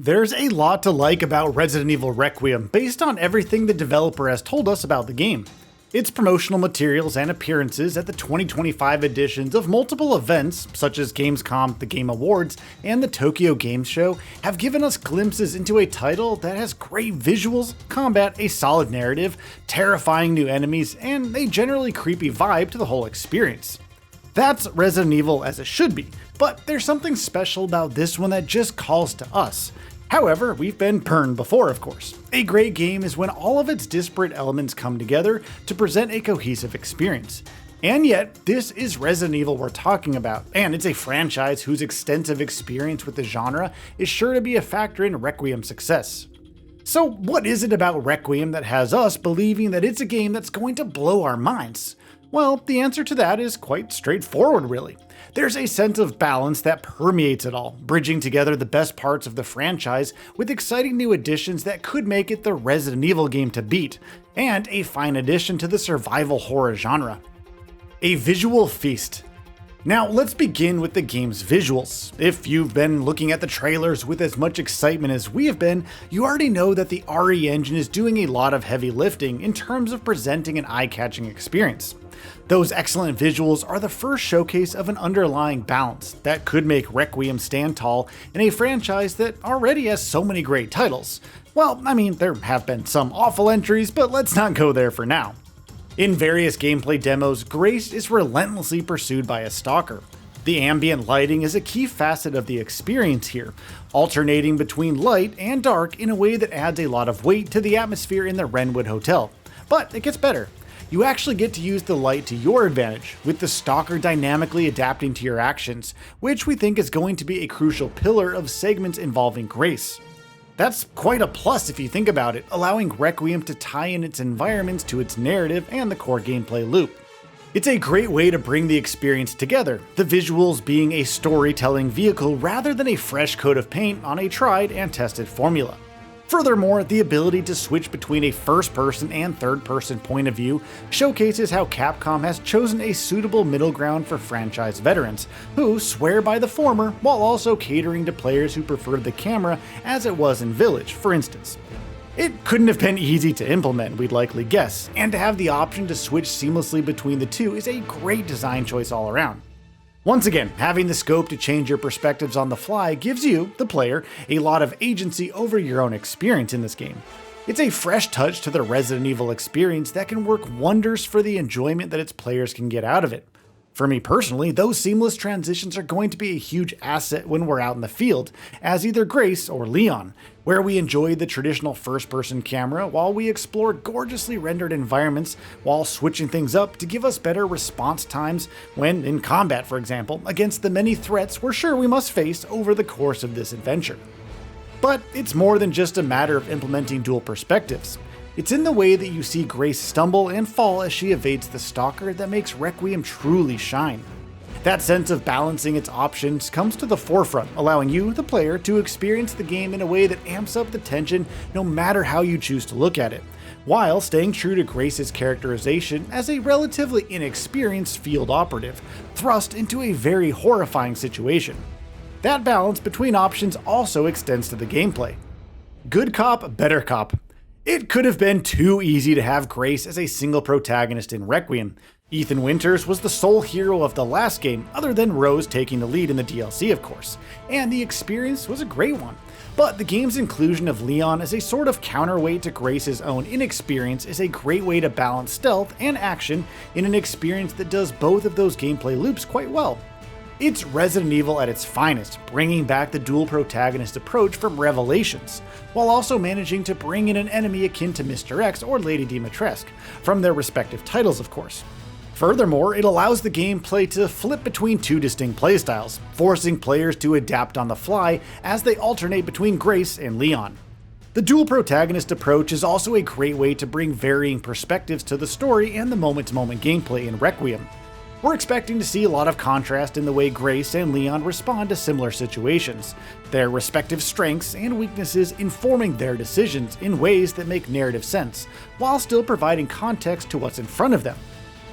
There's a lot to like about Resident Evil Requiem based on everything the developer has told us about the game. Its promotional materials and appearances at the 2025 editions of multiple events such as Gamescom, the Game Awards, and the Tokyo Game Show have given us glimpses into a title that has great visuals, combat, a solid narrative, terrifying new enemies, and a generally creepy vibe to the whole experience. That's Resident Evil as it should be, but there's something special about this one that just calls to us. However, we've been burned before, of course. A great game is when all of its disparate elements come together to present a cohesive experience. And yet, this is Resident Evil we're talking about, and it's a franchise whose extensive experience with the genre is sure to be a factor in Requiem's success. So what is it about Requiem that has us believing that it's a game that's going to blow our minds? Well, the answer to that is quite straightforward, really. There's a sense of balance that permeates it all, bridging together the best parts of the franchise with exciting new additions that could make it the Resident Evil game to beat, and a fine addition to the survival horror genre. A visual feast. Now, let's begin with the game's visuals. If you've been looking at the trailers with as much excitement as we have been, you already know that the RE engine is doing a lot of heavy lifting in terms of presenting an eye-catching experience. Those excellent visuals are the first showcase of an underlying balance that could make Requiem stand tall in a franchise that already has so many great titles. Well, I mean, there have been some awful entries, but let's not go there for now. In various gameplay demos, Grace is relentlessly pursued by a stalker. The ambient lighting is a key facet of the experience here, alternating between light and dark in a way that adds a lot of weight to the atmosphere in the Wrenwood Hotel. But it gets better. You actually get to use the light to your advantage, with the stalker dynamically adapting to your actions, which we think is going to be a crucial pillar of segments involving Grace. That's quite a plus if you think about it, allowing Requiem to tie in its environments to its narrative and the core gameplay loop. It's a great way to bring the experience together, the visuals being a storytelling vehicle rather than a fresh coat of paint on a tried and tested formula. Furthermore, the ability to switch between a first-person and third-person point of view showcases how Capcom has chosen a suitable middle ground for franchise veterans, who swear by the former while also catering to players who prefer the camera as it was in Village, for instance. It couldn't have been easy to implement, we'd likely guess, and to have the option to switch seamlessly between the two is a great design choice all around. Once again, having the scope to change your perspectives on the fly gives you, the player, a lot of agency over your own experience in this game. It's a fresh touch to the Resident Evil experience that can work wonders for the enjoyment that its players can get out of it. For me personally, those seamless transitions are going to be a huge asset when we're out in the field, as either Grace or Leon, where we enjoy the traditional first-person camera while we explore gorgeously rendered environments while switching things up to give us better response times when in combat, for example, against the many threats we're sure we must face over the course of this adventure. But it's more than just a matter of implementing dual perspectives. It's in the way that you see Grace stumble and fall as she evades the stalker that makes Requiem truly shine. That sense of balancing its options comes to the forefront, allowing you, the player, to experience the game in a way that amps up the tension no matter how you choose to look at it, while staying true to Grace's characterization as a relatively inexperienced field operative, thrust into a very horrifying situation. That balance between options also extends to the gameplay. Good cop, better cop. It could have been too easy to have Grace as a single protagonist in Requiem. Ethan Winters was the sole hero of the last game, other than Rose taking the lead in the DLC, of course, and the experience was a great one. But the game's inclusion of Leon as a sort of counterweight to Grace's own inexperience is a great way to balance stealth and action in an experience that does both of those gameplay loops quite well. It's Resident Evil at its finest, bringing back the dual protagonist approach from Revelations, while also managing to bring in an enemy akin to Mr. X or Lady Dimitrescu, from their respective titles of course. Furthermore, it allows the gameplay to flip between two distinct playstyles, forcing players to adapt on the fly as they alternate between Grace and Leon. The dual protagonist approach is also a great way to bring varying perspectives to the story and the moment-to-moment gameplay in Requiem. We're expecting to see a lot of contrast in the way Grace and Leon respond to similar situations, their respective strengths and weaknesses informing their decisions in ways that make narrative sense, while still providing context to what's in front of them.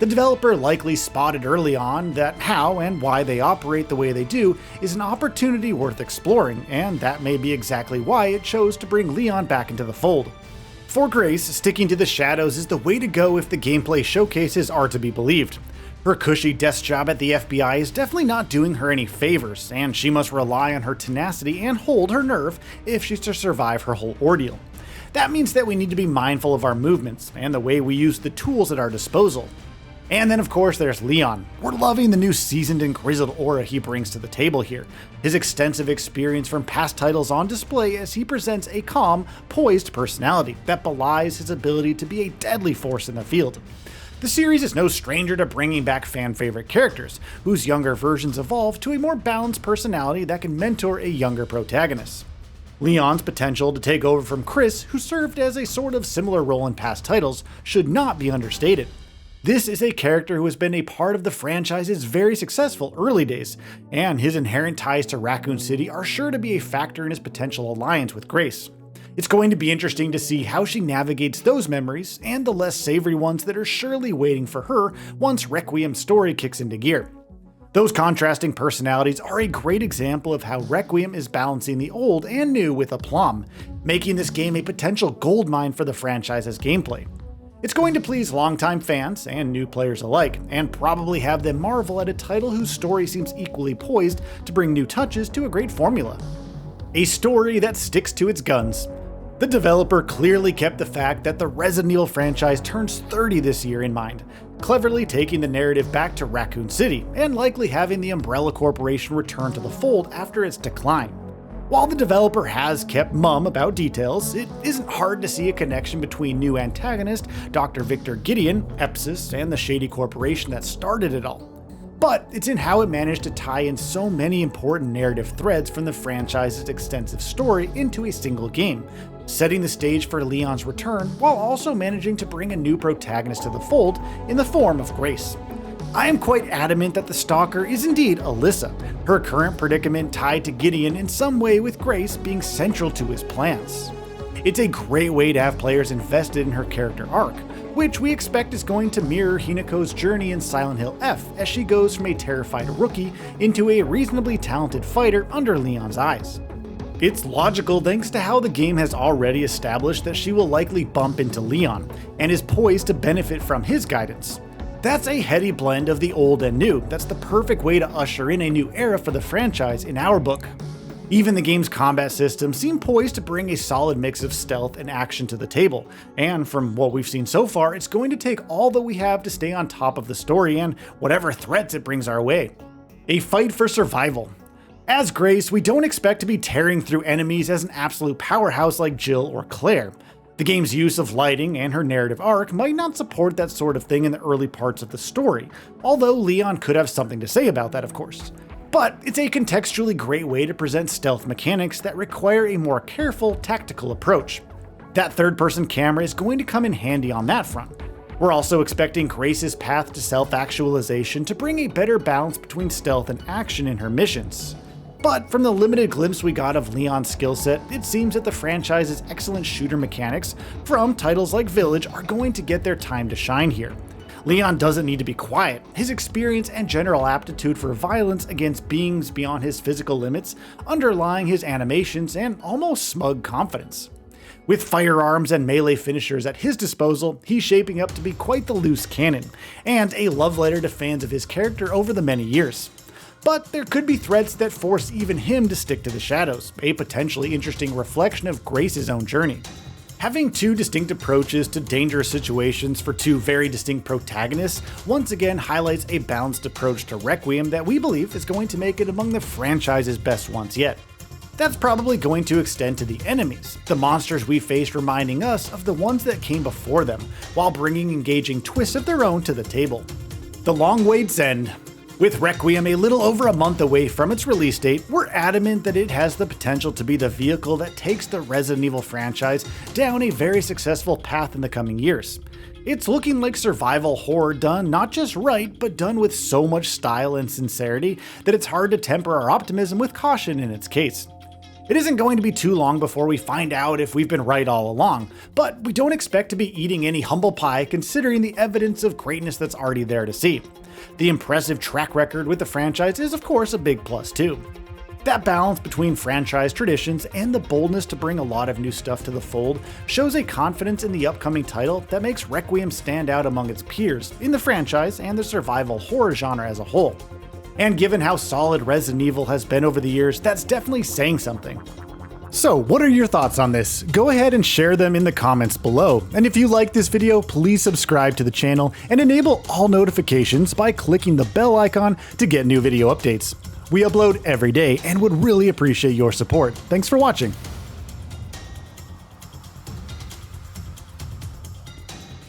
The developer likely spotted early on that how and why they operate the way they do is an opportunity worth exploring, and that may be exactly why it chose to bring Leon back into the fold. For Grace, sticking to the shadows is the way to go if the gameplay showcases are to be believed. Her cushy desk job at the FBI is definitely not doing her any favors, and she must rely on her tenacity and hold her nerve if she's to survive her whole ordeal. That means that we need to be mindful of our movements and the way we use the tools at our disposal. And then of course there's Leon. We're loving the new seasoned and grizzled aura he brings to the table here. His extensive experience from past titles on display as he presents a calm, poised personality that belies his ability to be a deadly force in the field. The series is no stranger to bringing back fan-favorite characters, whose younger versions evolve to a more balanced personality that can mentor a younger protagonist. Leon's potential to take over from Chris, who served as a sort of similar role in past titles, should not be understated. This is a character who has been a part of the franchise's very successful early days, and his inherent ties to Raccoon City are sure to be a factor in his potential alliance with Grace. It's going to be interesting to see how she navigates those memories and the less savory ones that are surely waiting for her once Requiem's story kicks into gear. Those contrasting personalities are a great example of how Requiem is balancing the old and new with aplomb, making this game a potential goldmine for the franchise's gameplay. It's going to please longtime fans and new players alike, and probably have them marvel at a title whose story seems equally poised to bring new touches to a great formula. A story that sticks to its guns. The developer clearly kept the fact that the Resident Evil franchise turns 30 this year in mind, cleverly taking the narrative back to Raccoon City, and likely having the Umbrella Corporation return to the fold after its decline. While the developer has kept mum about details, it isn't hard to see a connection between new antagonist Dr. Victor Gideon, Epsis, and the shady corporation that started it all. But it's in how it managed to tie in so many important narrative threads from the franchise's extensive story into a single game, setting the stage for Leon's return while also managing to bring a new protagonist to the fold in the form of Grace. I am quite adamant that the stalker is indeed Alyssa, her current predicament tied to Gideon in some way with Grace being central to his plans. It's a great way to have players invested in her character arc, which we expect is going to mirror Hinako's journey in Silent Hill F as she goes from a terrified rookie into a reasonably talented fighter under Leon's eyes. It's logical thanks to how the game has already established that she will likely bump into Leon, and is poised to benefit from his guidance. That's a heady blend of the old and new that's the perfect way to usher in a new era for the franchise in our book. Even the game's combat systems seem poised to bring a solid mix of stealth and action to the table, and from what we've seen so far, it's going to take all that we have to stay on top of the story and whatever threats it brings our way. A fight for survival. As Grace, we don't expect to be tearing through enemies as an absolute powerhouse like Jill or Claire. The game's use of lighting and her narrative arc might not support that sort of thing in the early parts of the story, although Leon could have something to say about that, of course. But it's a contextually great way to present stealth mechanics that require a more careful, tactical approach. That third-person camera is going to come in handy on that front. We're also expecting Grace's path to self-actualization to bring a better balance between stealth and action in her missions. But from the limited glimpse we got of Leon's skill set, it seems that the franchise's excellent shooter mechanics from titles like Village are going to get their time to shine here. Leon doesn't need to be quiet. His experience and general aptitude for violence against beings beyond his physical limits underlying his animations and almost smug confidence. With firearms and melee finishers at his disposal, he's shaping up to be quite the loose cannon, and a love letter to fans of his character over the many years. But there could be threats that force even him to stick to the shadows, a potentially interesting reflection of Grace's own journey. Having two distinct approaches to dangerous situations for two very distinct protagonists once again highlights a balanced approach to Requiem that we believe is going to make it among the franchise's best ones yet. That's probably going to extend to the enemies, the monsters we face reminding us of the ones that came before them, while bringing engaging twists of their own to the table. The long wait's end. With Requiem a little over a month away from its release date, we're adamant that it has the potential to be the vehicle that takes the Resident Evil franchise down a very successful path in the coming years. It's looking like survival horror done not just right, but done with so much style and sincerity that it's hard to temper our optimism with caution in its case. It isn't going to be too long before we find out if we've been right all along, but we don't expect to be eating any humble pie considering the evidence of greatness that's already there to see. The impressive track record with the franchise is of course a big plus too. That balance between franchise traditions and the boldness to bring a lot of new stuff to the fold shows a confidence in the upcoming title that makes Requiem stand out among its peers in the franchise and the survival horror genre as a whole. And given how solid Resident Evil has been over the years, that's definitely saying something. So what are your thoughts on this? Go ahead and share them in the comments below. And if you like this video, please subscribe to the channel and enable all notifications by clicking the bell icon to get new video updates. We upload every day and would really appreciate your support. Thanks for watching.